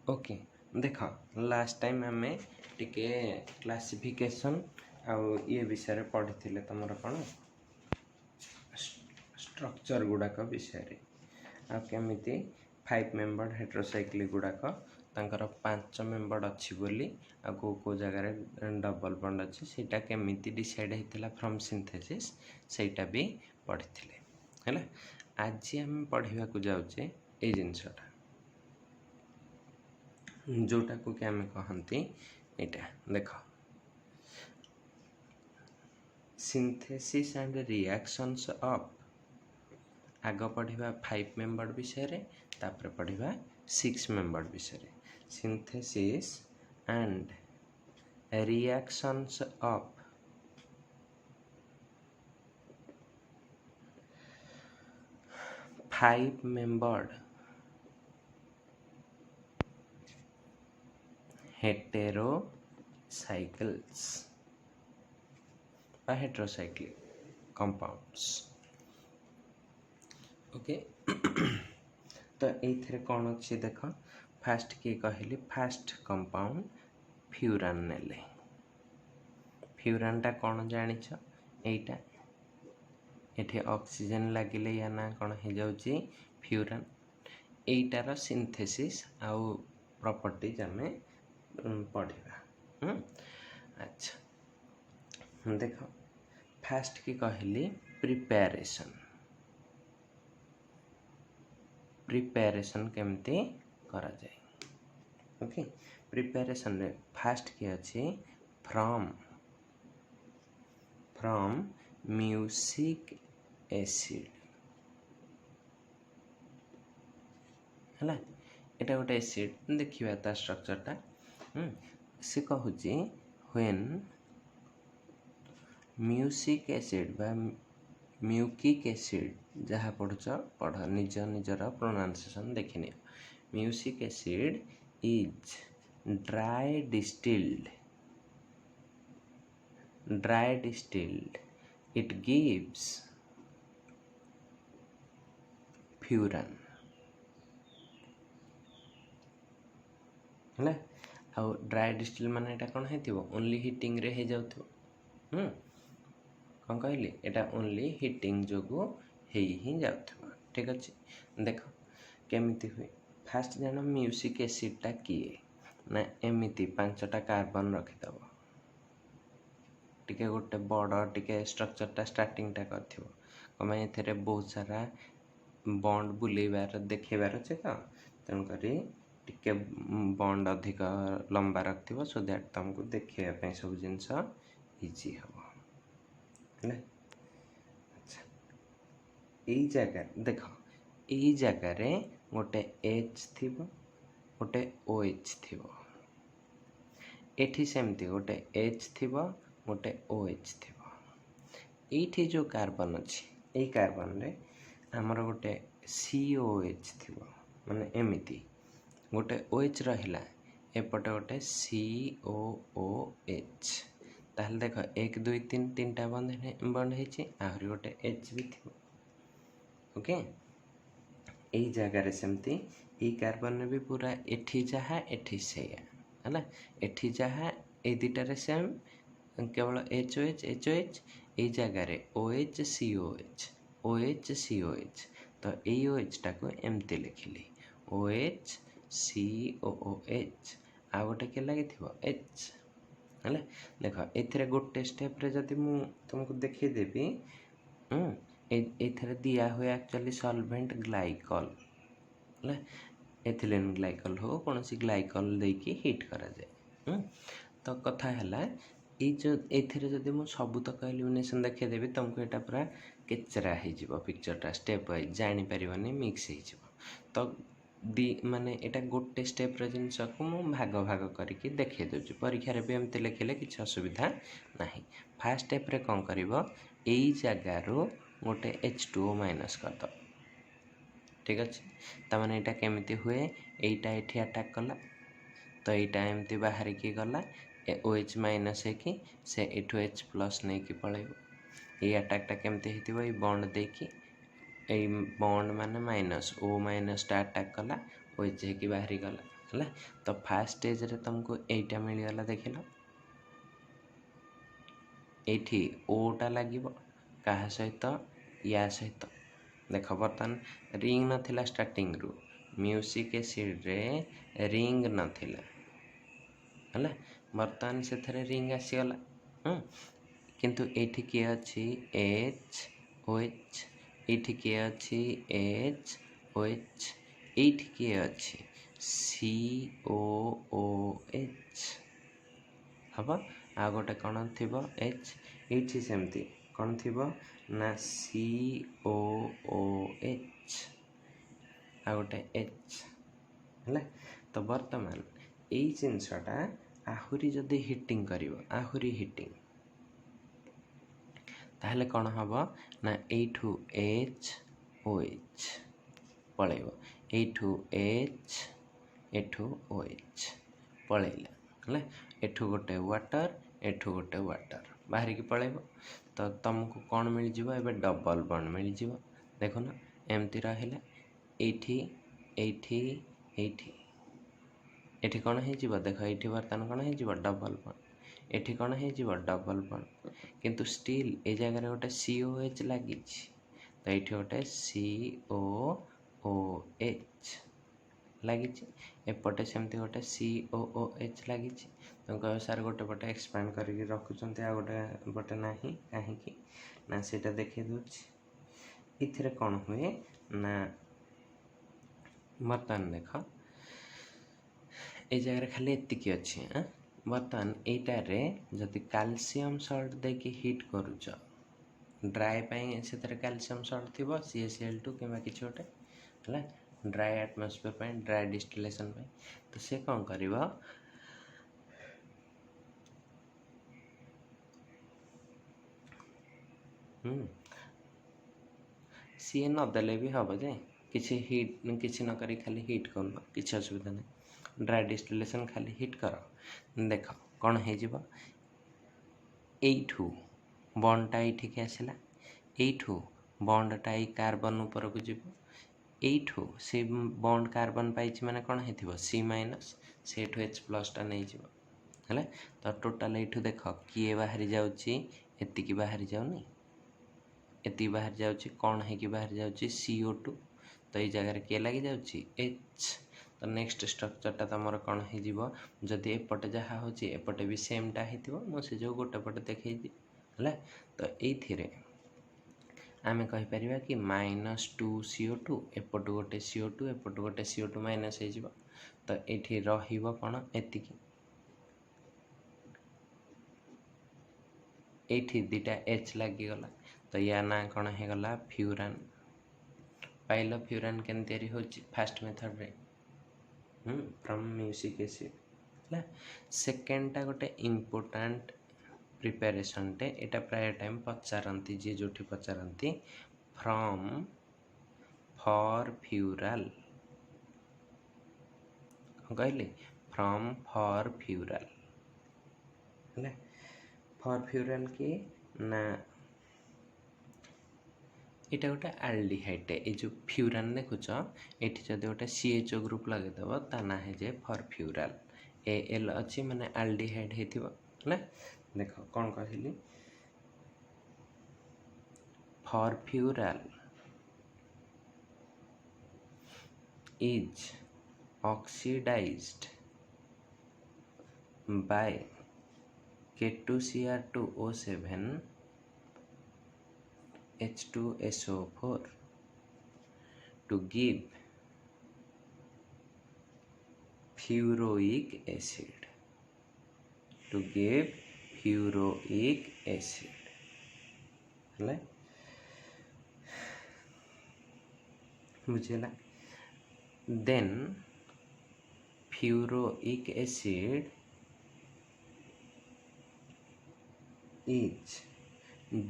Okay देख last time आमे टिके क्लासिफिकेशन आउ ये विषय पढ़ी तुम कौन स्ट्रक्चर गुड़ाक विषय आ केमिति 5 मेंबर हेट्रोसाइक्लिक गुड़ाक तांकर 5 मेंबर अच्छी बोली आ को जगार डबल बॉन्ड अच्छी सेटा केमिति डिसाइड होता फ्रॉम सिंथेसिस सेटा भी पढ़ी है। आज आम पढ़ा जाऊे ये जिनसटा जोटा को कि आम कहती यहाँ देख सिंथेसिस एंड रिएक्शंस ऑफ आग पढ़ा 5 मेंबर विषय तापर पढ़ा 6 मेंबर विषय synthesis and reactions of 5 membered heterocycles বা हेटेरोसाइक्लिक कंपाउंड्स। ओके तो ये कौन अच्छी देख फास्ट किए कहली फास्ट कंपाउंड फ्यूरान नेले फ्यूरानटा कौन जानिछ एटा एठी ऑक्सीजन लागिले या ना कौन हो जाउची फ्यूरान एटार सिंथेसिस आउ प्रॉपर्टीज आमे पढ़ा। अच्छा देख फास्ट की कहली प्रिपेरेशन केमती करा जाए। ओके प्रिपेरेशन रे फास्ट की अच्छी फ्रॉम म्यूसिक एसिड है एटा गोटे एसिड देखिए ता स्ट्रक्चरटा से कहूँ व्हेन म्यूसिक एसिड बा म्यूकिक एसिड जहाँ पढ़ुच पढ़ निज निजर प्रोनाउंसिएशन देखिए music acid is dry distilled it gives furan है आउ ड्राई डिस्टिल माने एटा कौन है ओनली हिटिंग रे जाऊ कौन कहली एटा ओनली हिटिंग जोगु ही जाऊ ठीक अच्छे। देख केमिति हुए फास्ट जान म्यूसिक एसिडटा किए ना एमिति 5टा कार्बन रखिदब टिके गोटे बड़ टिके स्ट्रक्चरटा स्टार्टिंगटा कर ए बहुत सारा बॉन्ड बुलेबार देखेबार अच्छे तो तेणुक टिके बॉन्ड अधिक लंबा रखिथ सो दैट तुमको देखा सब जिनस इजी हम है। अच्छा यही जगह देख यही जगार गोटे एच थी गोटे ओ एच थी एठी सेमती गोटे एच थी गोटे ओ एच थी ये जो कार्बन अच्छी यही कार्बन रे आमर गोटे सी ओ एच थी माने एमिति गोटे ओ एच रहिला एपटे गोटे सी ओ एच ताहले देख 1 2 3 3टा बंद है आहरी गोटे एच भी थी। ओके यही जगार सेमती ये कार्बन भी पूरा एठी जहाँ एठी से है एठी जहाँ ये दुटारे सेम केवल एच ओ एच यही जगार O H C O H तो ये ओ एच टाक एमती लिखिली O H C O H आ गोटे के लगे एच है देख ए गोटे स्टेप रे जदि मु तुमको देखीदेवी दिया हुए एक्चुअली सॉल्वेंट ग्लाइकल है एथिलीन ग्लाइकल हो कौन सी ग्लाइकल देकी हिट करा जाए तो कथा है ये जो एथेरे मुझे सबूतक एलिमिनेशन देखीदेवी तुमको यहाँ पूरा केचरा हो पिक्चरटा स्टेप वाइज जानीपारनी मिक्स हो तो माने एटा गोटे स्टेप जिनस को मु भाग भाग करके देखे दूची परीक्षा भी एमती लिखिले किसी असुविधा ना। फास्ट स्टेप रे कौन कर यही जगार गोटे H2O माइनस करद ठीक अच्छे तमाने यहाँ केमिति हुए यहीटा ये अटैक कला तो यहाँ एमती बाहर की गला OH माइनस है से एठू H प्लस नहीं कि पलैब ये अटैकटा केमती होती ये बॉन्ड देकी बॉन्ड माने माइनस ओ माइनस टा अटैक कला OH है कि बाहरी गला है। तो फास्ट स्टेज रे तुमको एटा मिलगला देख लो एठी ओटा लगे क्या सहित या सहित देख बर्तमान रिंग नाला स्टार्टिंग रु म्यूजिक एसिड रे रिंग नाला है बर्तमान से रिंग आसीगला किंतु एठी किए अच्छी एच ओ एच एठी किए अच्छी एच ओ एच एठी किए अच्छी सी ओ ओ एच हम आ गोटे कौन थी एच ये सेमती कौन थी ना सी ओ ओ एच आ गोटे एच है। तो बर्तमान यही जिनसटा आहुरी जदि हिटिंग करिवो आहुरी हिटिंग ताहले कौन हम ना एठू एच ओ एच पलैब एठू एच एठू ओ एच पलैला है एठू गोटे वाटर एठू गोटे वाटर बाहर की पलैब तो तुमको कौन मिल जिवो एबे डबल बॉन्ड मिल जिवो देखो ना एमती रहिला एठी एठी एठी एठी कौन है जीव देख एठी बर्तमान कौन है जीव डबल बॉन्ड एठी कौन है जीव डबल बॉन्ड किंतु स्टिल ए जगह गोटे COH लगी तो ये गोटे COOH लगी एपटे सेमती गोटे COOH लगी तुम कह सार गोटे पटे एक्सपांड करके रखुंट आ गोटे पटे ना कहीं ना सीटा देखी दूसरी इथे कौन हुए ना बर्तमान देख ये जगह खाली एतिकी अच्छी बर्तमान यटारे जदि कैल्शियम सल्ट देकी हिट करुच ड्राए पाई से कैल्शियम सल्ट थी CaCl2 कि किसी गोटे है ड्राए एटमॉस्फेयर ड्राए डिस्टिलेशन तो से कौन कर सी नदेले भी हम जे किसी हिट किसी न करी खाली हिट कर किसी असुविधा नहीं ड्राई डिस्टिलेशन खाली हिट कर देख कौन हो एठू बॉन्डटा ये आसला एठू बॉन्डटा ये कार्बन ऊपर को जीव एठू से बॉन्ड कार्बन पाई माने कौन हो C माइनस से H+ टा नहीं जीव है तो टोटाल एठू देख किए बाहरी जाउची एतिकी बाहरी जाउनी एति बाहर जाउची कौन है कि बाहर जाउची CO2 तो ये जगह किए लगी जाउची H तो नेक्स्ट स्ट्रक्चरटा तुम कौन हो जदि एपटे जहाँ हो एपटे भी सेमटा हो मुझे जो गोटे पटे देखी है तो ये आम कहीपर कि -2 CO2 एपटू गोटे CO2 एपटू गोटे CO2 माइनस हो तो ये रन एतिकी ये दुटा H लगिगला तो या ना कौन हो गला फ्यूरान पाइल फ्यूरान के हो फास्ट मेथड रे फ्रॉम म्यूजिक एसिड है सेकेंडटा गोटे इम्पोर्टाट प्रिपेरेसन टे एटा प्राय टाइम पचारती जी जो पचारती फ्रॉम फॉर फ्यूराल कहली फ्रॉम फॉर फ्यूराल है फॉर फ्यूराल की ना यहाँ गोटे आल्डिहाइड ये जो फ्यूरान देखुच ये जब गोटे CHO ग्रुप लगेदेव ता ना है जे फॉर फ्यूराल AL अच्छी माने आल्डिहाइड है देख कौन कहली furfural is oxidized by K2Cr2O7 H2SO4 to give fluoroic acid है बुझेगा then fluoroic acid is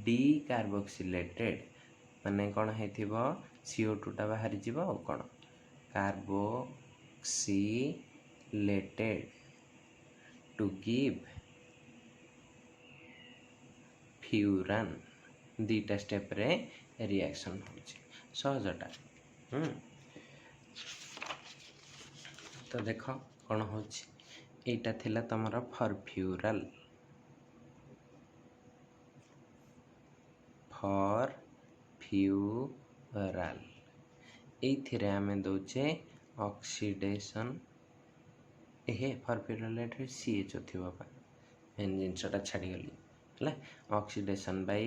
decarboxylated माने कौन है CO2 टा बाहर जीव और कौन कार्बोक्सिलेटेड टू गिव फ्यूरान दीटा स्टेप रे रिएक्शन हो सहजटा तो देख कौन हो एटा थिला तमरा फरफ्यूराल फरफ्यूराल एथिरे आमे दौचे ऑक्सीडेशन एहे फरफ्यूराल एठे सीएच थिबा पा मेन जिनसटा छाड़ी गली है ऑक्सीडेशन बाय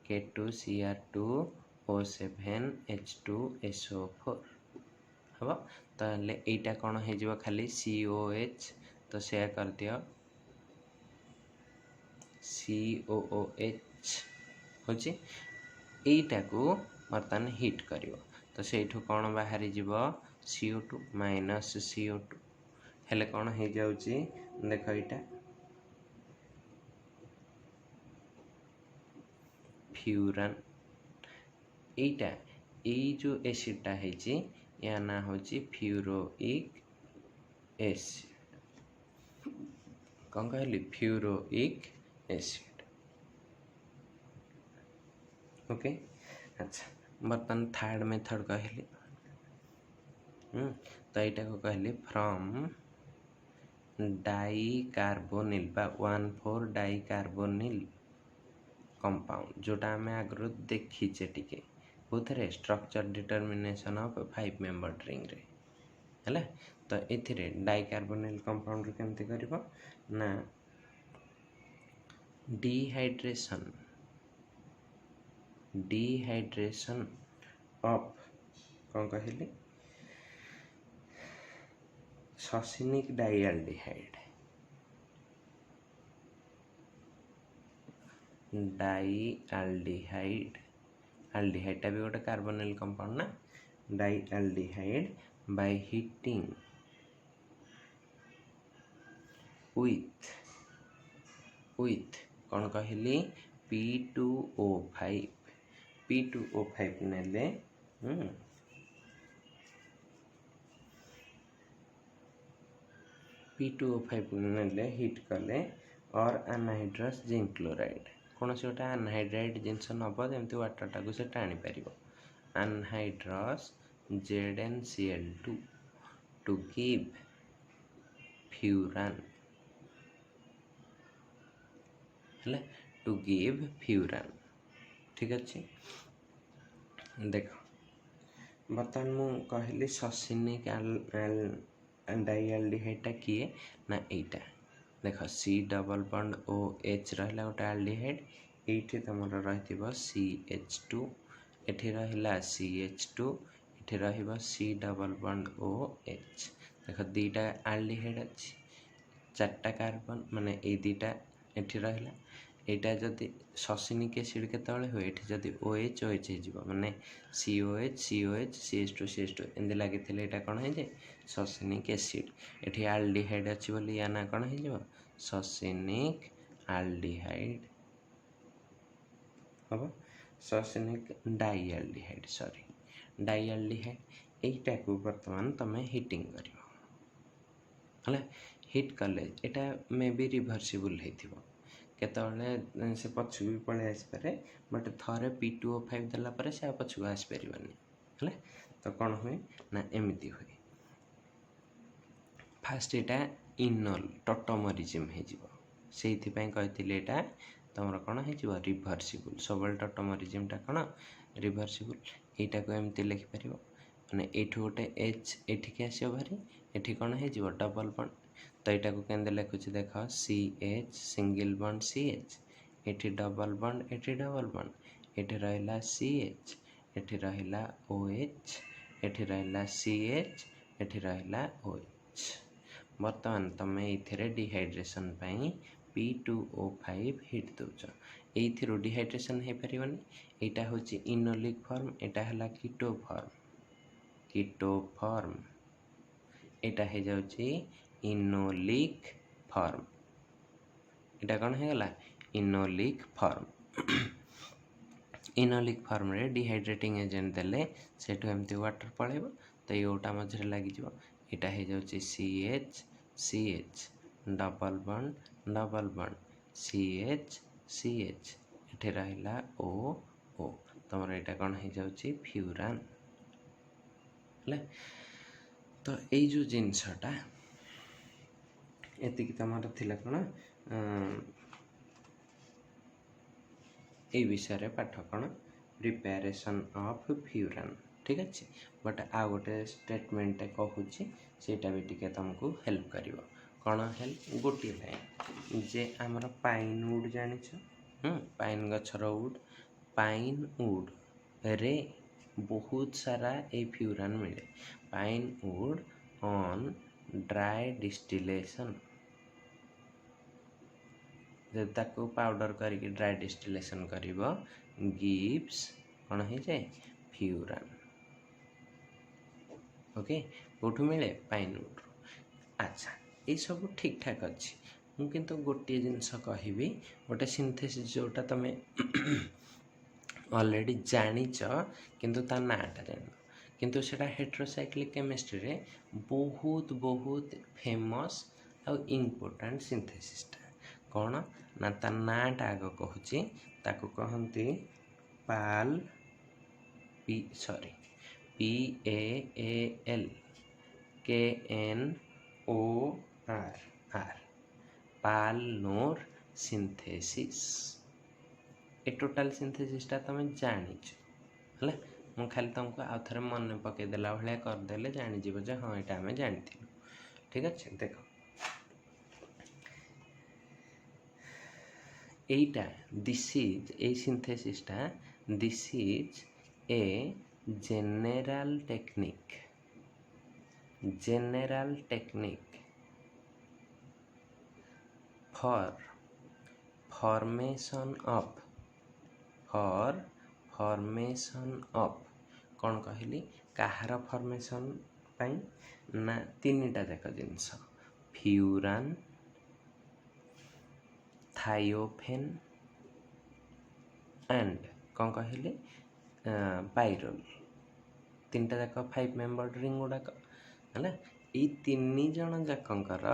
K2Cr2O7H2SO4 हम तो यहीटा कौन हो खाली COH तो से कर दियो COOH हूँ यहीटा को बर्तमान हिट करियो तो से कौन बाहरी जीव CO2 माइनस CO2 हेले कौन हो जाउची देख इटा फ्यूरान एटा जो एसिडटा है या ना हूँ फ्यूरोइक एसिड कौन कहली फ्यूरोइक एसिड ओके अच्छा बर्तमान थर्ड मेथड कहली तो यहाँ को कहली फ्रॉम डाइकार्बोनिल बा 1,4-डाइकार्बोनिल कंपाउंड जोटा आम आगु देखीचे टिके कौथे structure determination of 5 member ring रे है तो ये डाइकार्बोनिल कंपाउंड केमती कर ना डिहाइड्रेशन ऑफ कौन कहली ससिनिक डाइएल्डिहाइड एल्डिहाइड भी गोटे कार्बोनिल कंपाउंड ना डाइएल्डिहाइड बाय हीटिंग विथ कौन कहली P2O5 नेले P2O5 नेले हिट कले और अनहाइड्रस जिंक क्लोराइड कौन से गोटे अनहाइड्राइड जिनस नब जमी वाटरटा को से टाणी पार anhydrous ZnCl2 to give furan ठीक अच्छे देख बर्तमान मु कहली ससिनिक डाइएल्डिहाइडटा किए ना एटा देख C डबल बॉन्ड OH रहा गोटे एल्डिहाइड ये तुम रही CH2 एठी रहा CH2 एठी रहा C डबल बॉन्ड OH देख दीटा एल्डिहाइड अच्छी 4टा कार्बन माने ये दीटा एठी रहा यहाँ जदि ससिनिक एसिड केतବେଳେ हुए एठी जदि OH हो माने COH CH2 एमती लगी यहाँ कौन है ससिनिक एसिड एठी एल्डिहाइड अच्छी बोली या ना कौन हो ससिनिक एल्डिहाइड हम ससिनिक डाइएल्डिहाइड यहीटा को बर्तमान तुम हिटिंग कर हिट कले यहाँ मे बी रिभर्सिबल हो केतବେଳେ से पछू भी पलि आसपे बट थरे P2O5 देला से पछू आसपारे है तो कौन हुए ना एमती हुए फास्ट यहाँ इनल टॉटोमरिज्म से कही यहाँ तुम कौन हो रिभर्सिबल सब टॉटोमरिज्मटा कौन रिभर्सिबल यहाँ को एमती लिखिपर मैंने ये गोटे H एठिक आसो भारी एठी कौन हो डबल बॉन्ड तो यहाँ को केंदे लिखुची देख CH सिंगल बॉन्ड CH एठी डबल बॉन्ड एठी रहा CH एठी रहा OH एठी रहा CH एठी रहा OH बर्तमान तुम ये डिहाइड्रेशन P2O5 हिट दौच ये डिहाइड्रेशन हो पारनी यहाँ हूँ इनोलिक फॉर्म यहाँ है कीटो फॉर्म यहाँ हो जाउची इनोलिक फॉर्म यहाँ कौन होगा इनोलिक फॉर्म इनोलिक फॉर्म रे डिहाइड्रेटिंग एजेंट देले सेठू एमती वाटर पड़ेब तो योटा मझे लगे यहाँ हो जाउची CH डबल बॉन्ड CH एठी रहा O तुम यहाँ कौन हो जाउची फ्यूरान तो ये जो जिनसटा एतिकी तमर थिला कौन ये विषय पाठ कौन प्रिपेरेसन ऑफ फ्यूरान ठीक अच्छे बट आ गोटे स्टेटमेंट कहूँ सेटा भी टिके तुमको हेल्प करिवो कौन हेल्प गोटे लाइन जे आमर पाइन वुड जान पाइन गछर वुड पाइन वुड रे बहुत सारा ए फ्यूरान मिले pine would on dry distillation ताको पाउडर करके ड्राई डिस्टिलेशन करिवो गिव्स कौन हो जाए फ्यूरान ओके कौटू मिले पाइन वुड अच्छा ये सब ठीक ठाक अच्छी मु किंतु गोटे जिनस कहबी गोटे सिंथेसिस जोटा तुम ऑलरेडी जानिच किंतु ता नाटा जान किंतु सेटा हेटेरोसाइक्लिक केमिस्ट्री रे बहुत बहुत फेमस आ इम्पोर्टेंट सिंथेसिसटा कौन ना ता नाटा आग कहूँ ताको कहती पाल PAAL KNOR पालनोर सिंथेसिस ए टोटाल सिंथेसिसटा तुम जानिच है मु खाली तुमको आउ थे मन पकईदेला भाया करदे जानीज हाँ यहाँ आम जानी ठीक अच्छे देख एटा दिस इज ए सिंथेसिसटा this is a general technique for formation of कौन कहली कहार फॉर्मेशन पाई ना तीनटा जाक जिनस फ्यूरान थायोफेन एंड कौन कहली पाइरोल तीनटा जाक 5 मेंबर रिंग गुड़ाक है ये तीन जन जाकर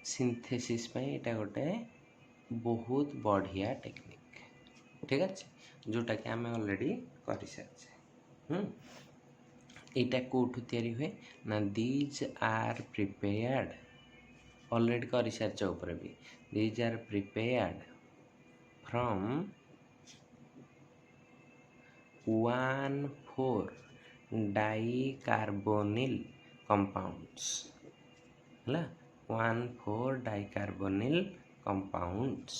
सिंथेसिस यहाँ गोटे बहुत बढ़िया टेक्निक ठीक अच्छे जोटा कि आम ऑलरेडी कर सारी यहाँ कौटू तैयारी हुए ना दीज आर प्रिपेयर्ड ऑलरेडी कर सारी ऊपर भी these are prepared from 1,4 dicarbonyl compounds है 1,4 डाइकार्बोनिल कंपाउंड्स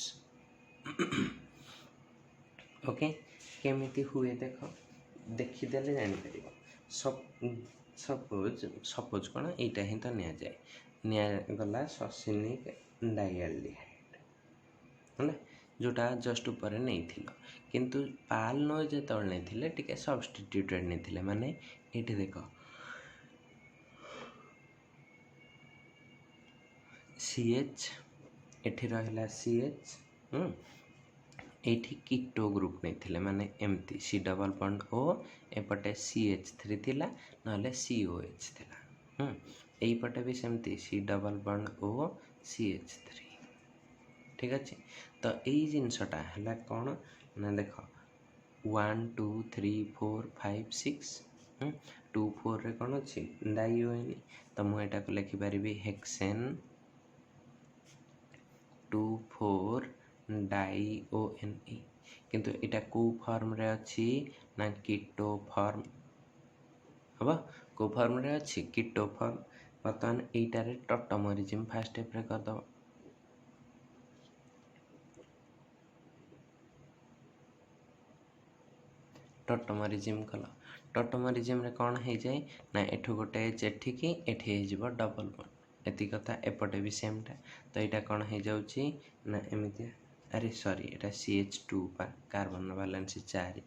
ओके केमिति हुए देख देखीदेले जापर सपोज कौन यहाँ ही तो निगला ससिनिक डाइएल्डिहाइड है जोटा जस्ट ऊपर नहीं किंतु पाल नो जो नहीं टे सब्स्टिट्यूटेड नहीं माने ये देख CH एठी रहिला CH एठी कीटो ग्रुप नहीं माने एमती C double bond O एपटे CH3 थिला नहले COH थिला एई पटे भी सेमती C double bond O CH3 ठीक अच्छे तो यही जिनसटा है कौन ना देख 1 2 3 4 5 6 2 4 रे कौन अच्छी डाइओएन तो मुझे को लिखिपारि हेक्सेन 2 4 डाइओएनई किंतु इटा को फॉर्म रे अच्छी ना कीटो फॉर्म हम को फॉर्म रे अच्छी कीटो फॉर्म बर्तमान यहीटारे टॉटोमरिज्म फास्ट स्टेप रे कर दो टॉटोमरिज्म कल टॉटोमरिज्म रे कौन हो जाए ना एठू गोटे एठिकी एठी हो डबल बॉन्ड एति कथा एपटे भी सेमटा तो यहाँ कौन हो जाऊँगी ना एमती अरे सॉरी एटा CH2 कार्बन बैलेंस 4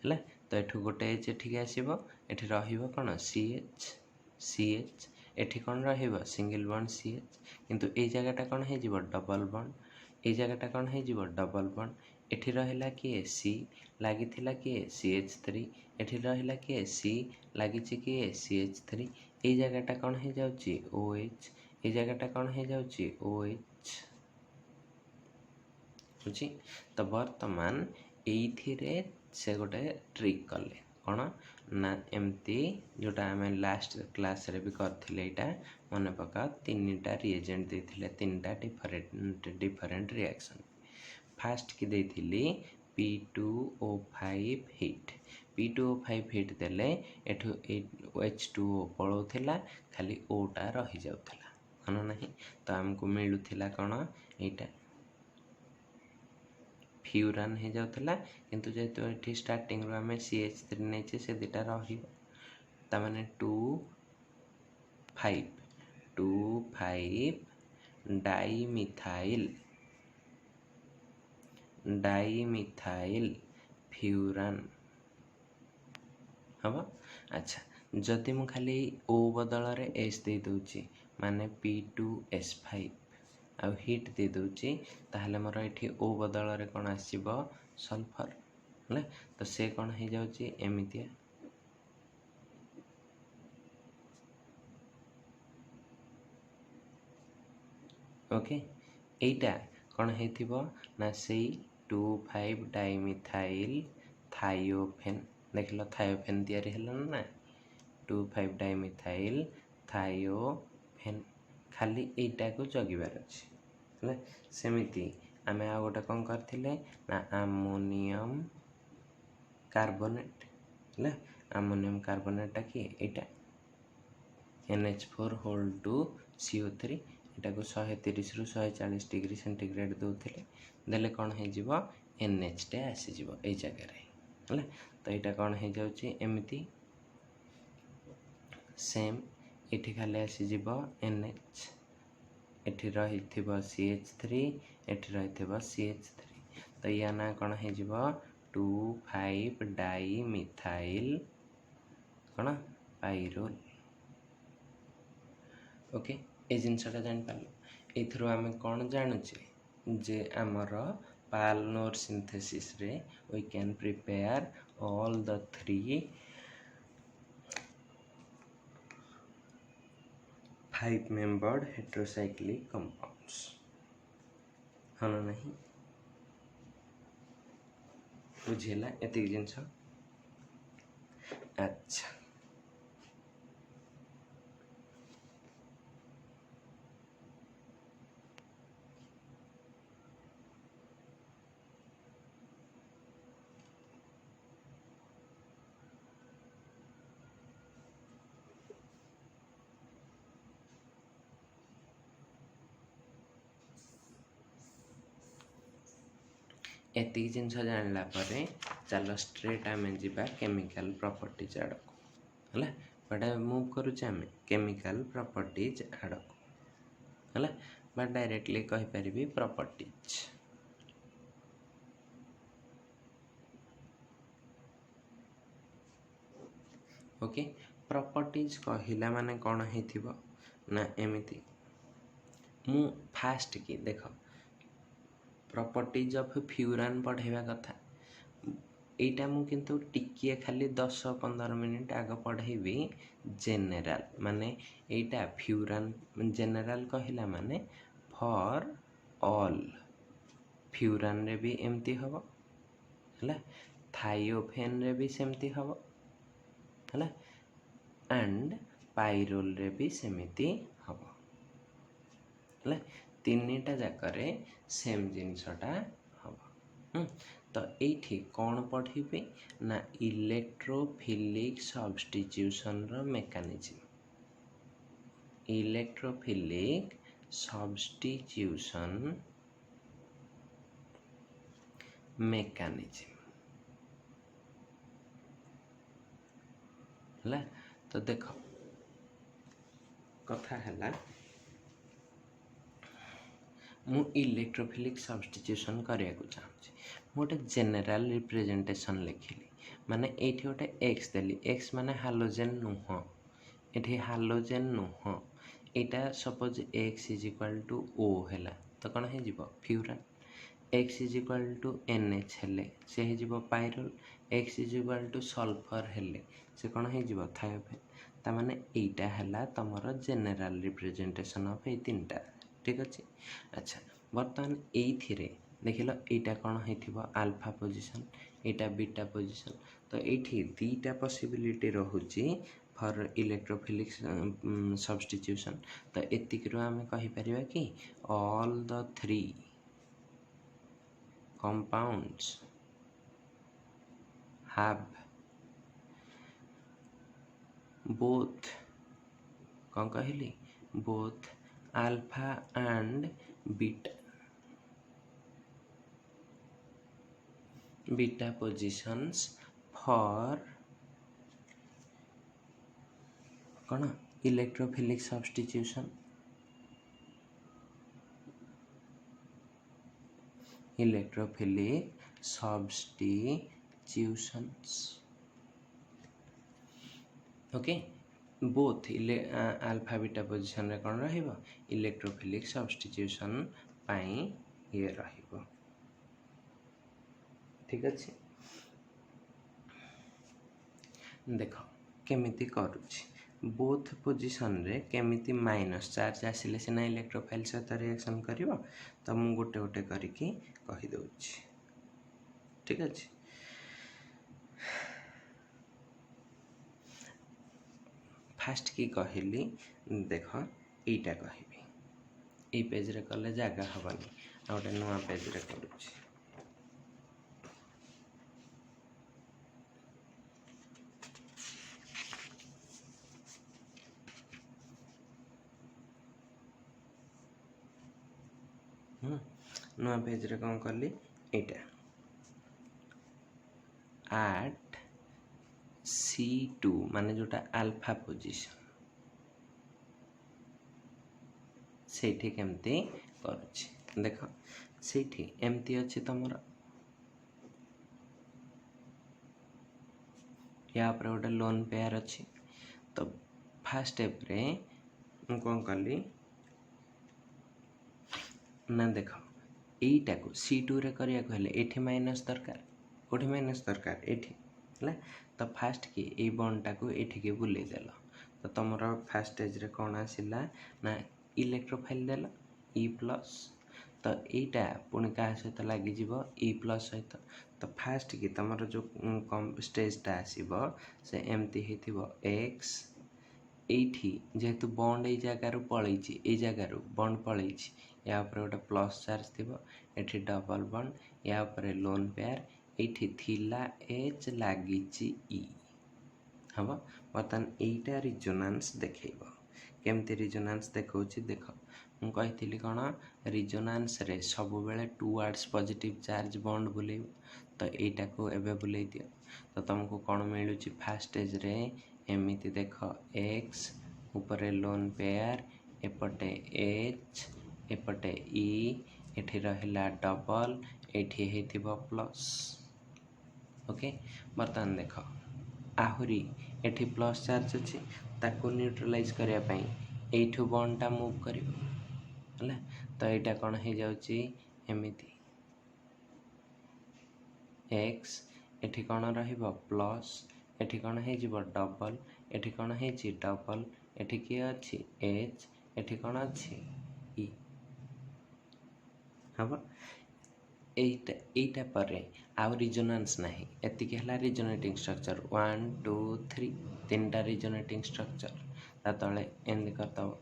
है तो एठू गोटे एठिकी आसब एठी रहिबो कौन CH एठी कौन रहिबो सिंगल बॉन्ड CH किंतु ए जगहटा कौन हो डबल बॉन्ड ए जगहटा कौन हो डबल बॉन्ड एठी रहिला किए C लगी किए CH3 एठी रहिला किए C लगी किए CH3 ए जगहटा कौन हो जाउची OH ए जगहटा कौन हो जाउची OH बुझी तो वर्तमान एइथिरे से गोटे ट्रिक कले कौन ना एमती जोटा आम लास्ट क्लास रे भी करथिले एटा मन पका तीनटा रिएजेंट देथिले तीनटा डिफरेंट रिएक्शन फास्ट की देथिली P2O5 हिट P2O5 हिट देले एठो H2O पळौथिला खाली ओटा रही जाउथिला मन नाही तो हमको मिलुथिला कौन एटा फ्यूरान हो जाउथिला किंतु जेहेतु एठी स्टार्टिंग रो हमें CH3 नेचे से दिटा रहिबो ता माने 2,5 डाइमिथाइल फ्यूरान हम अच्छा जदि मु खाली O बदल रे H दे दोची माने P2S5 आ हिट दे दोची ताहले मोर एठी O बदल रे कोन आसीबो सल्फर ले तो से कोन हे जाउची एमितिया ओके एटा कोन हेथिबो ना सेई 2,5 डाइमिथाइल थायोफेन देखलो थायोफेन तयारी हलन ना 2,5 डाइमिथाइल थायोफेन खाली एटा को जगिबार अछि ले सेमिति आमे आ गोटे कोन करथिले ना अमोनियम कार्बोनेट ले अमोनियम कार्बोनेट टा की एटा NH4 होल टू CO3 एटा को 130 रु 140 डिग्री सेंटीग्रेड दोथिले देले कोन हे जिवो NH टे आसी जिवो ए जगह रे ले तो एटा कोन हे जाउची एमिति सेम एठी खाली आसी जिवो NH एठी रही थिबो CH3 एठी रही थिबो CH3 तो या ना कोन हे जिवो 2,5 डाइमिथाइल कोन पाइरोल ओके ए जिनसटा जान पालो एथरो आमे कोन जानुचे जे हमर पालनोर सिंथेसिस रे we can prepare all the 3 5 membered heterocyclic compounds हाँ ना नहीं बुझेला एतिक जिनस अच्छा एतिक जिनस जानला परे चलो स्ट्रेट आमे जिबा केमिकल प्रॉपर्टीज आडको हला बडा मूव करूचे आमे केमिकल प्रॉपर्टीज आडको हला बा डायरेक्टली कहि परिबी प्रॉपर्टीज ओके प्रॉपर्टीज कहिला माने कोन हेथिबो ना एमिति मु फास्ट की देखो प्रॉपर्टीज ऑफ फ्यूरान पढ़ेवा कथा एटा मु किंतु टिकिए खाली 10-15 मिनिट आग पढ़ेबी जेनरल माने एटा फ्यूरान जेनरल कहिला माने फॉर ऑल फ्यूरान रे भी एमती हबो हला थायोफेन रे भी सेमती हबो हला एंड पाइरोल रे भी सेमिति हबो हला तीनटा जाकरे सेम जिनसटा हबो तो एठी कौन पढ़िबे ना इलेक्ट्रोफिलिक सब्स्टिट्यूशन रो मेकानिज्म इलेक्ट्रोफिलिक सब्स्टिट्यूशन मेकानिज्म हला तो देखो कथा हला मु इलेक्ट्रोफिलिक सब्स्टिट्यूशन करिया को चाहूची मोटे जनरल रिप्रेजेंटेशन लिखिली माने एठी गोटे x देली x माने हालोजेन नुह एठी हालोजेन नुह एटा suppose x is equal to O हैला तो कौन है जीवो furan x is equal to NH हेले से है जीवो pyrrole x is equal to sulphur हेले से कौन है जीवो थायोफेन ता माने एटा हैला तमरो जनरल रिप्रेजेंटेशन ऑफ ए तीनटा ठीक अच्छे अच्छा बर्तमान एथिरे देखिल एटा कौन होइथिबो अल्फा पोजीशन एटा बीटा पोजीशन तो एठी दीटा पॉसिबिलिटी रहुची फॉर इलेक्ट्रोफिलिक सब्स्टिट्यूशन तो एतिक रो आमे कहि परिबा कि all the three compounds have both कौन कहली both alpha and beta positions for कौन electrophilic substitution okay both alpha beta position रे कौन रहिबो इलेक्ट्रोफिलिक सब्स्टिट्यूशन पाई ये रहिबो ठीक अच्छे देख केमिति करूची बोथ पोजीशन रे केमिति माइनस चार्ज आसिले सिना इलेक्ट्रोफाइल सहित रिएक्शन करिवो तो मु गोटे गोटे करिकी कहि दउची ठीक अच्छे फास्ट की कहली देख एटा कहबी ए पेज रे कले जागा हबनी आ गोटे नुआ पेज रे करूची नुआ पेज रे कौन कली एटा at C2 माने जोटा अल्फा पोजीशन सेठी केमती करूची देख सेठी एमती अछि तमरा या पर गोटे लोन पेयर अछि तो फर्स्ट स्टेप रे कौन कली ना देख एटा को C2 रे करिया कहले एठी माइनस दरकार कोठी माइनस दरकार एठी हला तो फास्ट की ए बॉन्डटा को एठी के बुले देला तो तमरा फर्स्ट स्टेज रे कोन आसिला ना इलेक्ट्रोफाइल देला E प्लस तो एटा पुणी का सहित लागि जीवो E प्लस सहित तो फास्ट की तमरा जो स्टेज टा आसीबो से एमती हेतिबो x एठी जेहेतु बॉन्ड ए जगह रु पळैछि ए जगह रु बॉन्ड पळैछि या ऊपर गोटे प्लस चार्ज थिबो एठी डबल बॉन्ड या ऊपर लोन पेयर एठी थिला H लागिछि E हबो बर्तन एटा रिजोनेंस देखैबो केमते रिजोनेंस देखौछि देखो मु कहिथिली कोन रिजोनेंस रे सब बेले टुवर्ड्स पॉजिटिव चार्ज बॉन्ड बुलेब तो एटा को एबे बुलेइ दियो तो तुमको कोन मिलुछि फर्स्ट स्टेज रे एमिति देखो x ऊपर लोन पेयर एपटे H एपटे E एठी रहिला डबल एठी हेतिबो प्लस ओके बर्तन देख आहुरी एठी प्लस चार्ज अछि ताको न्यूट्रलाइज करिया पई एठू बॉन्ड टा मूव करिवो हला तो एटा कोन हे जाउची एमिति x एठी कोन रहिबो प्लस एठी कोन हे जिवो डबल एठी कोन हे छि डबल एठी के अछि h एठी कोन अछि e हबो एटा परे आउ रिजोनेंस नहीं एति के हला रिजोनेटिंग स्ट्रक्चर 1 2 3 तीनटा रिजोनेटिंग स्ट्रक्चर ता तळे एंड करतब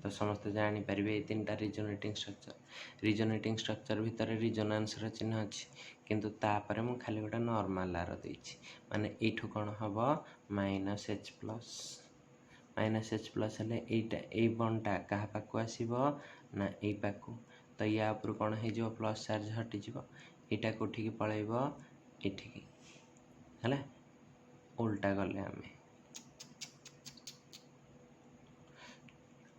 तो समस्त जानि परिबे तीनटा रिजोनेटिंग स्ट्रक्चर भितर रिजोनेंस र चिन्ह अछि किंतु ता परे मु खाली गोटा नॉर्मल आरो दैछि माने एठु कोन हबो -H+ हले एटा ए बॉन्डटा कहा पाकु आसीबो ना ए पाकु तो या ऊपर कोन हे जो प्लस चार्ज हटि जीवो एटा कोठी के पळैबो एठी के हला उल्टा गले आमे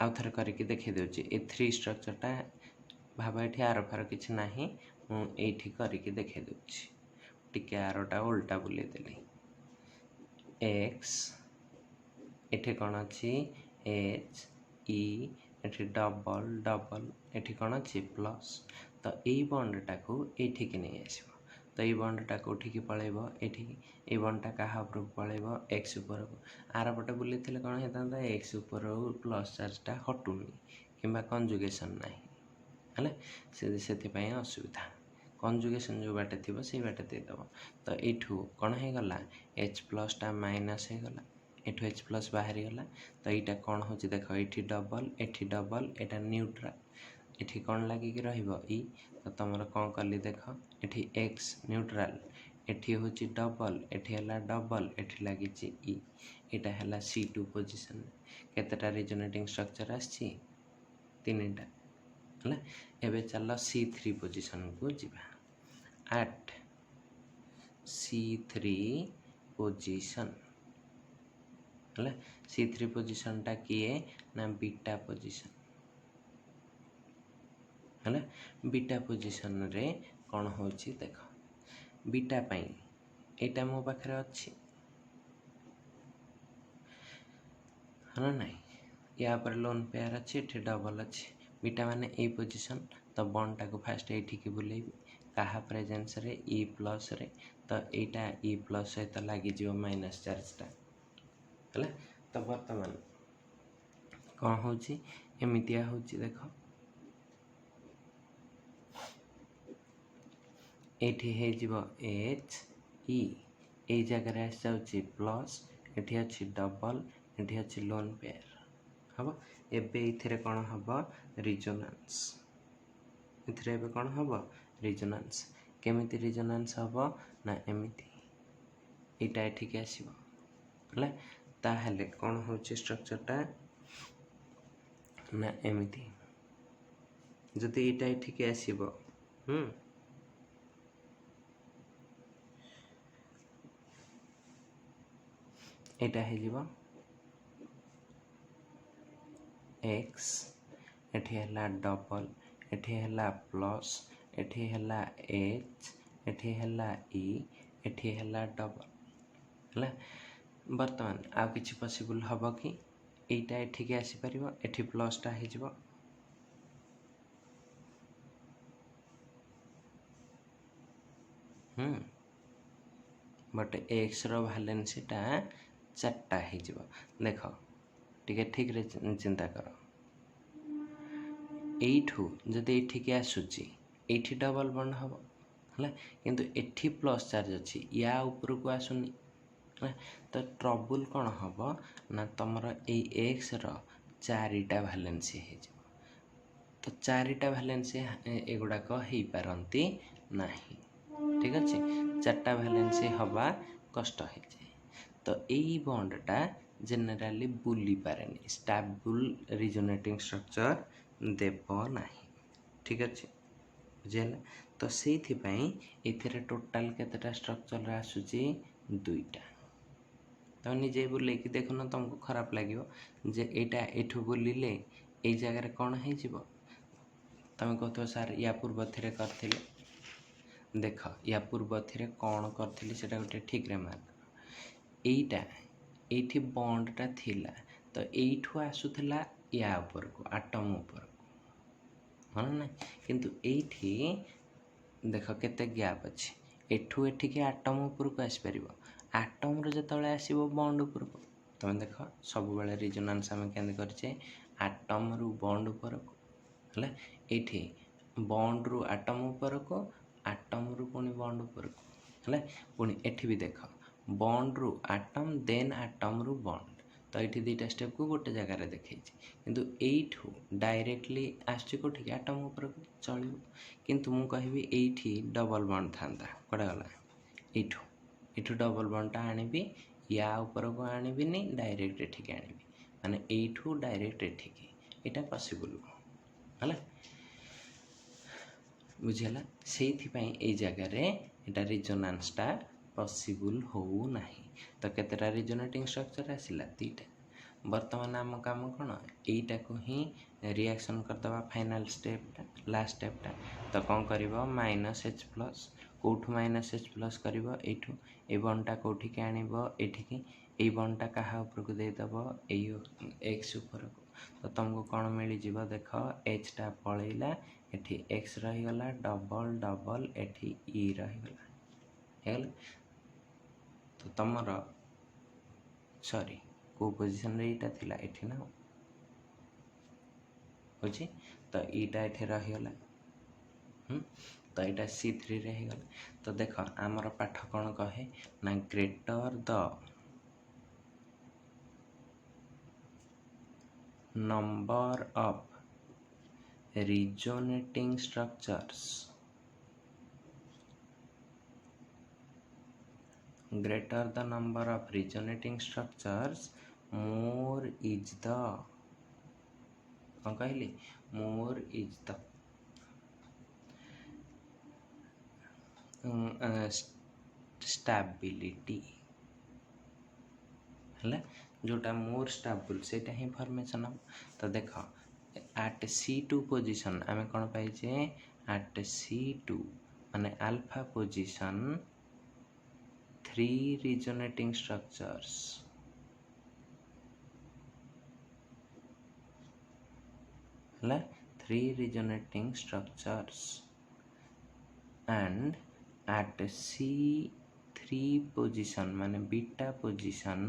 आउ थर करके देखै देउची ए थ्री स्ट्रक्चर टा भाबा एठी आरो फार किछ नाही मु एठी करके देखै देउची टिके आरोटा उल्टा बुले देली x एठी कोन अछि h e एठी डबल डबल एठी कोन अछि प्लस तो ए बॉन्ड टा को एठी के नै आसीबो तो ए बॉन्ड टा कोठी के पळैबो एठी ए बॉन्ड टा कहा ऊपर पळैबो x ऊपर को आर पटे बुले थिले कोन हेतांदा x ऊपर प्लस चार्ज टा हटुनी किबा कंजुगेशन नाही है से असुविधा कंजुगेशन जो बाटे थी से बाटे देदेव तो यू कौन हो गला एच प्लसटा माइनस हो गला एठू एच प्लस बाहरी गला तो यहाँ कौन हो देख ये डबल एटा न्यूट्राल एठी कौन लगिक रही तो तुम कौन कली देख ये एक्स न्यूट्राल एठी हूँ डबल एठी है डबल एठी लगी ई यहाँ है C2 पोजिशन केतेटा रिजोनेटिंग स्ट्रक्चर आसी 3टा है एबे चल C3 पोजिशन को जीवा एट C3 पोजिशन है C3 पोजिशन टा किए ना बीटा पोजिशन है बीटा पोजिशन रे कौन हो देख बीटा पाई एटा मो पाखे अच्छी है ना या पर लोन पेयर अच्छी एठी डबल अच्छी बीटा माने ए पोजिशन तो बॉन्ड टाको फास्ट एठी बुलेबी कहा प्रेजेंस रे ई प्लस रे तो एटा ई प्लस सहित लगी माइनस चार्जटा है तो बर्तमान कौन हो एमतिया हो देख ये एच ई ए जगह आस जाऊँगी प्लस एठी अच्छी डबल एठी अच्छी लोन पेयर हम एबे कौन हम रिजोनेंस इथे कौन हम रिजोनेंस केमिति रिजोनेंस हम ना एमिति एटा एठिक आसब है ताहले कौन हो स्ट्रक्चरटा ना एमिति जदि एटा एठिक आसब एटा हो एक्स एठी है डबल एठी है प्लस एठी है एच एठी है ई एठी है डबल है बर्तमान आउ किछि पॉसिबल हबो कि एटा एठिक आसी परिबो एठी प्लसटा हो जिवो बट एक्स रो वैलेंसीटा 4टा हो देख टिके ठीक रे चिंता कर एठू जदि एठिक आसूची एठी डबल बॉन्ड हम है किंतु एठी प्लस चार्ज अच्छी या ऊपर को आसुनी है तो ट्रबुल कौन हम ना तुमर एक्स रो 4टा वैलेंसी हो तो 4टा वैलेंसी एगुड़ाक हो पारती नहीं ठीक अच्छे 4टा वैलेंसी हवा कष्ट हो जाए तो यही बॉन्डटा जेनेराली बुली पारे स्टेबल रिजोनेटिंग स्ट्रक्चर देव ना ठीक अच्छे बुझेगा तो से टोटाल केतेटा स्ट्रक्चर आसूची 2टा तो निजे बुले देखुन तुमको खराब लगे जे एटा एठू बुलिले ए जगह कौन हो तुम कहते सार या पूर्व थी कर देख या पूर्व थी कौन करी से गोटे ठीक रे मार्क एटा ये बॉन्डटा थिला तो यू आसूला या ऊपर को आटम ऊपर को हाँ ना किंतु ये देख केते गैप अच्छी एठू एठिके आटम ऊपर को आसपर आटम जो आसो बॉन्ड ऊपर को तुम देख सब बेले रिजोनेंस आम के करे आटम रु बॉन्ड ऊपर को है ये बॉन्ड रु आटम ऊपर को आटम रु पुणी बॉन्ड ऊपर को है पुणी एठी भी देख बॉन्ड रु आटम देन आटम रु बॉन्ड तो ये 2टा स्टेप को गोटे जगार देखी किंतु एठू डायरेक्टली आसुची कोठी आटम ऊपर को चलो किंतु मु कहबी एठी डबल बॉन्ड था कड़ा गला एठू एठू डबल बॉन्डटा आनिबी या ऊपर को आनिबिनी डायरेक्ट एठिक आनिबी माने एठू डायरेक्ट एठिक एटा पॉसिबल है बुझेला से जगार एटा रिजोनेंसटा पॉसिबल हो नहीं तो केतेटा रिजोनेटिंग स्ट्रक्चर आसिला 2टा बर्तमान आम काम कौन यहीटा को ही रिएक्शन करदे फाइनल स्टेपटा लास्ट स्टेपटा तो कौन कर माइनस एच प्लस कौटू माइनस एच प्लस कर ये बॉन्डटा कौटिक आठिकी ये बॉन्डटा क्या ऊपर को देदेव एक्स ऊपर को तो तुमको कौन मिल जाव देख एचटा पलैला एठी एक्स रहीगला डबल डबल एठी ई रहीगला तो तुमर सॉरी को पोजिशन रे एटा थिला एठी ना होची तो ईटा एठे रहीगला तो यहाँ C3 रे हो गला। तो देख आमर पाठ कौन कहे ना greater the number of resonating structures greater the number of resonating structures more is the कौन कहली more is the stability है जोटा मोर स्टेबल से ही फॉर्मेशन हम। तो देख एट C2 पोजिशन आम कौन पाइचे एट C2 माने अल्फा पोजिशन 3 रिजोनेटिंग स्ट्रक्चर्स है 3 resonating structures and at C3 position माने बीटा पोजिशन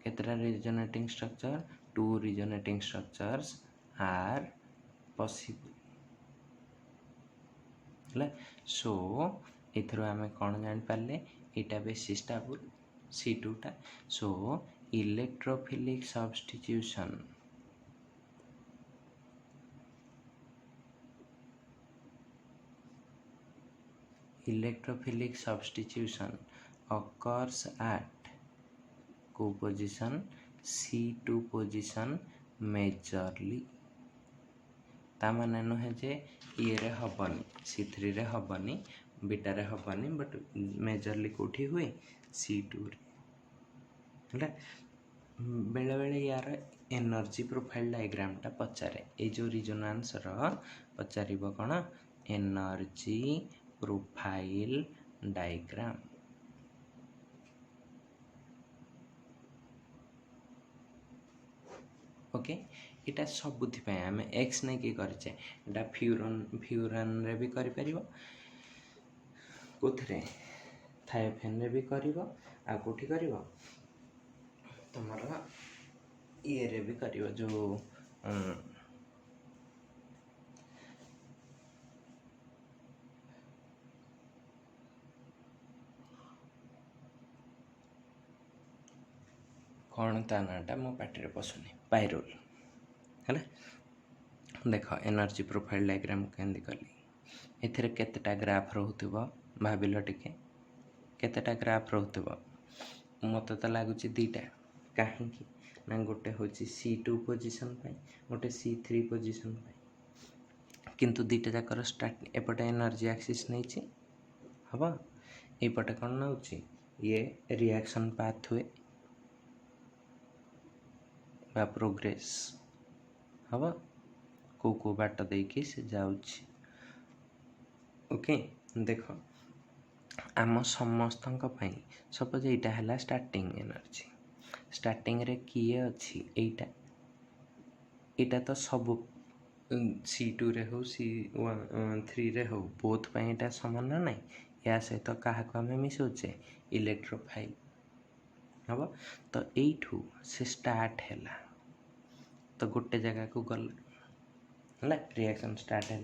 केतरा resonating structure 2 resonating structures are possible है सो एथरो आमे कौन जान पाले एटा बेसी स्टेबल C2 टा सो इलेक्ट्रोफिलिक सब्स्टिट्यूशन occurs at को पोजिशन C2 पोजिशन मेजरली ता माने नुहे जे ये रे हबनी C3 रे हबनी बीटा रे हबनी बट मेजरली कोठी हुए C2 रे है बेले बेले यार एनर्जी प्रोफाइल डायग्राम टा पचारे ए जो रिजोनेंस रो पचारिबो कोन एनर्जी प्रोफाइल डायग्राम ओके इटा सबुथि पे आमे एक्स नै कि करछे एटा फ्यूरन रे भी करि परिबो कोथरे थायोफेन रे भी करिवो आ कोठी करिवो तमरा ये रे भी करिवो जो कौन ता नाटा मो पार्टी पसुनी पायरोल है देख एनर्जी प्रोफाइल डायग्राम केंदी कली एथिरे केतेटा ग्राफ रहउथिबो भाबिलो टिके केतेटा ग्राफ रहउथिबो मते तो लागुची दीटा काहे कि ना गोटे होची C2 पोजीशन पे गोटे C3 पोजीशन पे किंतु दीटा जाकर स्टार्ट एपटे एनर्जी एक्सिस नहीं छी हबा एपटे कोन नउची ये रिएक्शन पाथवे बा प्रोग्रेस हवा को बाट देकी से जाउछि ओके देख आम समस्तक पई सपोज एटा हला स्टार्टिंग एनर्जी स्टार्टिंग रे किए अछि एटा एटा तो सब C2 रे हो C3 रे हो बोथ पई एटा समान ना नहीं या से तो काहा को हमें मिसोचे इलेक्ट्रोफाइल हबा तो एठू से स्टार्ट हैला तो गोटे जगह को गल है रिएक्शन स्टार्ट है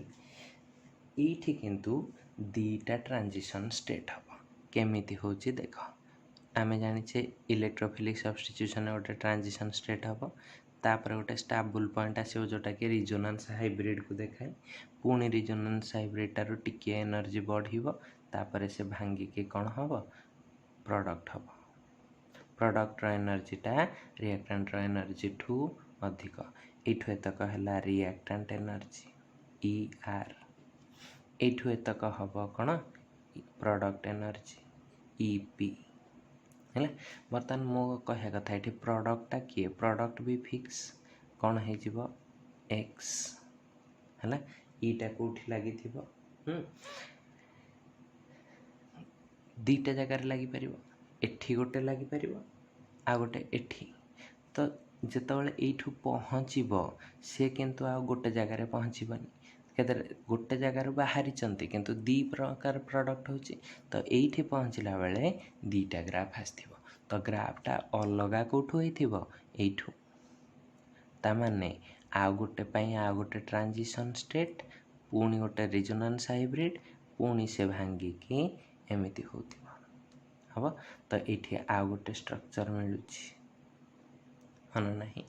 ये किंतु दीटा ट्रांजिशन स्टेट हम केमिति होची देख आमे जानिछे इलेक्ट्रोफिलिक सब्स्टिट्यूशन गोटे ट्रांजिशन स्टेट हम तापर गोटे स्टेबल पॉइंट आसो जोटा कि रिजोनेंस हाइब्रिड को देखाए पुणी रिजोनेंस हाइब्रिड टारू टिके एनर्जी बढ़िबो तापर से भांगी के कौन हम प्रोडक्ट हम प्रोडक्ट एनर्जीटा रिएक्टेंट एनर्जी ठू अधिक एठू एतक है रिएक्टेंट एनर्जी ER एठू एतक हम कौन प्रोडक्ट एनर्जी EP है बर्तमान मो कह कथा ये प्रोडक्टा किए प्रोडक्ट भी फिक्स कौन हो X है ईटा कौटी लगी दीटा जगार लगी पार एठी गोटे लगी पार आ गोटे एठी तो जितेबाला यू पहुँचब सी किंतु आ गोटे जगार पहुँचबनी केते गोटे जगार बाहरी किंतु दी प्रकार प्रोडक्ट होची तो ये पहुँचला बेले दीटा ग्राफ आसथिबो तो ग्राफटा अलगा कौटू होइथिबो एइठू तामाने आउ गोटे पाई आउ गोटे ट्रांजिशन स्टेट पुणी गोटे रिजोनेंस हाइब्रिड पुणी से भांगिकी एमिति होथिबो हबो। तो एठी आउ गोटे स्ट्रक्चर मिलुछि हन नाही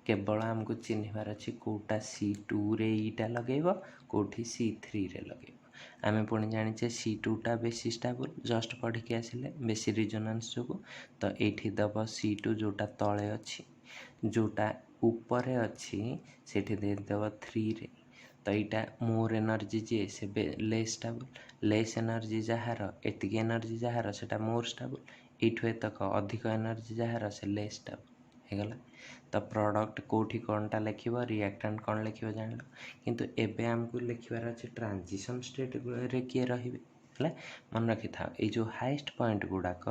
केवल आमको चिन्हबार अच्छी कोटा C2 रे ईटा लगेब कोठी C3 रे लगेब आमे पुणी जानिचे C2 टा बेसी स्टेबल जस्ट पढ़ी के आसिले बेसी रिजोनेंस जोगु तो एठी दब C2 जोटा तळे अछि जोटा ऊपर अछि सेठी दे देब 3 रे तो यहाँ मोर एनर्जी जी से लेस स्टेबल लेस एनर्जी जହାର एतिक एनर्जी जହାର सेटा मोर स्टेबल एठू एतक अधिक एनर्जी जହାର से लेस स्टेबल हेगला। तो प्रोडक्ट कोठी कोनटा लिखिबो रिएक्टेंट कोन लिखिबो जानलो किंतु एबे हमको लिखिबार अछि ट्रांजिशन स्टेट रे किए रहिबे हला मन रखि था ए जो हाईएस्ट पॉइंट गुडाक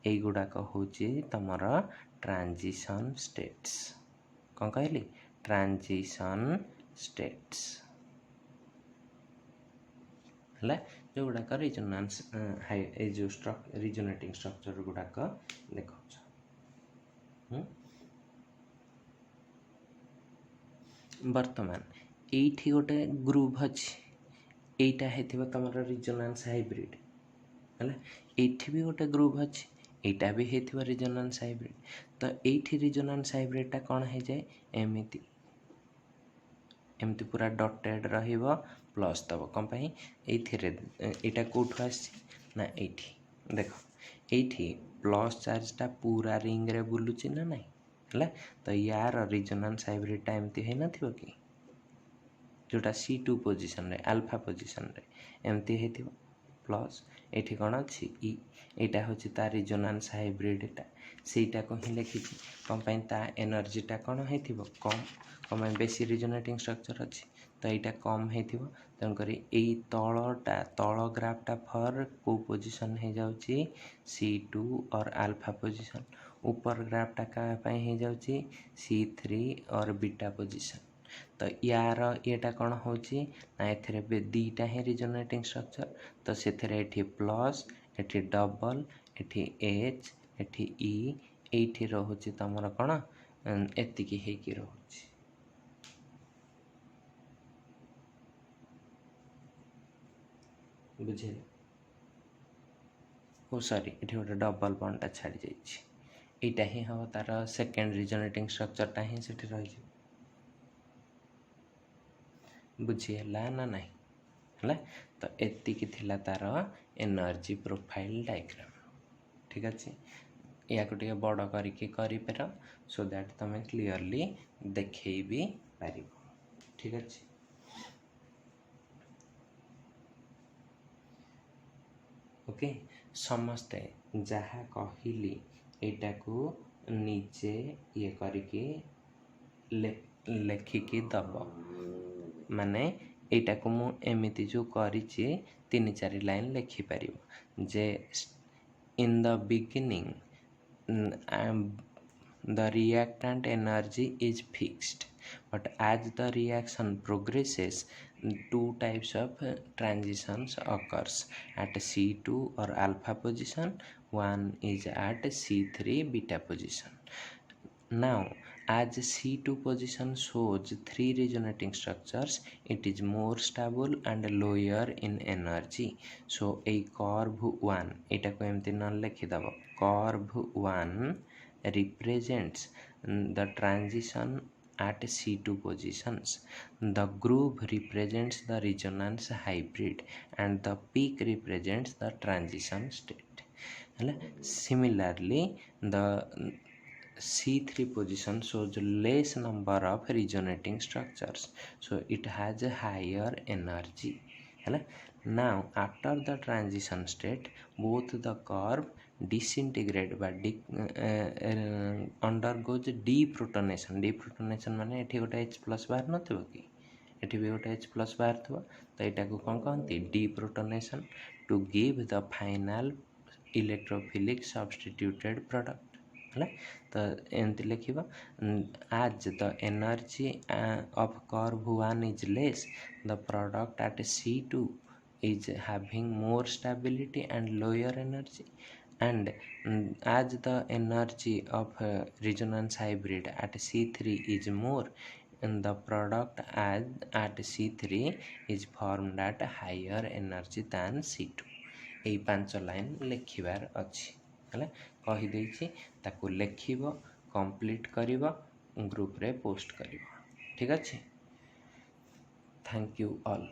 ए गुडाक होची तमर ट्रांजिशन स्टेट्स कोन कहली ट्रांजिशन स्टेट्स हला जो गुडाक रिजोनेंस हाई ए जो रिजोनेटिंग स्ट्रक्चर गुडाक देखो वर्तमान एठी गोटे ग्रुप अछि एटा हेथिबो तमर रिजोनेंस हाइब्रिड हला एठी भी गोटे ग्रुप अछि एटा भी हेथिबो रिजोनेंस हाइब्रिड तो एठी रिजोनेंस हाइब्रिड टा कोन हे जाय एमिति एमिति पूरा डॉटेड रहिबो प्लस तब कोन पई एथिरे एटा कोठु आसी ना एठी देखो एठी प्लस चार्ज टा पूरा रिंग रे बुलुची ना नाही हला तो यार रिजोनेंस हाइब्रिड टा एमती है नथिबो कि जोटा C2 पोजीशन रे अल्फा पोजीशन रे एमती हेथिबो प्लस एठी कोन अछि ई एटा होची ता रिजोनेंस हाइब्रिड टा सेटा को ही लिखिछि कोन पई ता एनर्जी टा कोन हेथिबो कम कोन पई बेसी रिजोनेटिंग स्ट्रक्चर अछि तो एटा कम हेथिबो तन करी एई तळटा तळ ग्राफ टा फर को पोजीशन हे जाउची C2 और अल्फा पोजीशन ऊपर ग्राफ टा का पई हे जाउची C3 और बीटा पोजीशन तो यार एटा कोन होची ना एथरे बे दीटा हे रिजोनेटिंग स्ट्रक्चर तो सेथरे एठी प्लस एठी डबल एठी H एठी E एठी रहउची तमरा कोन एतिकी हे की रहउची बुझे ओ सॉरी एठी गोटे डबल बॉन्ड टा छाडी जाईछि एटा ही हो तार सेकेंड रिजोनेटिंग स्ट्रक्चर टा ही सेठी रहि बुझीला ना नहीं हला तो एतिकी थिला तार एनर्जी प्रोफाइल डायग्राम ठीक अछि या को टिके बड़ करिके करि पेर सो दैट तमे क्लियरली देखै भी पारिबो ठीक अछि ओके समस्ते जहा कहिली एटा को नीचे ये करिके लेखिकी दब माने एटा को मु एमिति जो करिछि 3-4 लाइन लिखि परिबो जे in the beginning the reactant energy is fixed but as the reaction progresses two types of transitions occurs at C2 or alpha position one is at C3 beta position now as C2 position shows 3 resonating structures it is more stable and lower in energy so a curve 1 eta ko emti non lekhi dabo curve 1 represents the transition at C2 positions. The groove represents the resonance hybrid and the peak represents the transition state. Similarly, the C3 position shows less number of resonating structures, so it has a higher energy. Now, after the transition state, both the curve disintegrate but undergoes deprotonation. Deprotonation माने एठी गोटे H plus बाहर नथिबो कि एठी भी गोटे H plus बाहर थबो तो एटा को कोन कहंती deprotonation to give the final electrophilic substituted product हला तो एंति लिखिबा as the energy of curve 1 is less the product at C2 is having more stability and lower energy and as the energy of resonance hybrid at C3 is more, and the product as at C3 is formed at higher energy than C2। এই 5 line ଲେଖିବାର ଅଛି ହେଲା, କହିଦେଇଛି। ତାକୁ ଲେଖିବ, complete କରିବ, ଗ୍ରୁପରେ post କରିବ। ଠିକ୍ ଅଛି। Thank you all.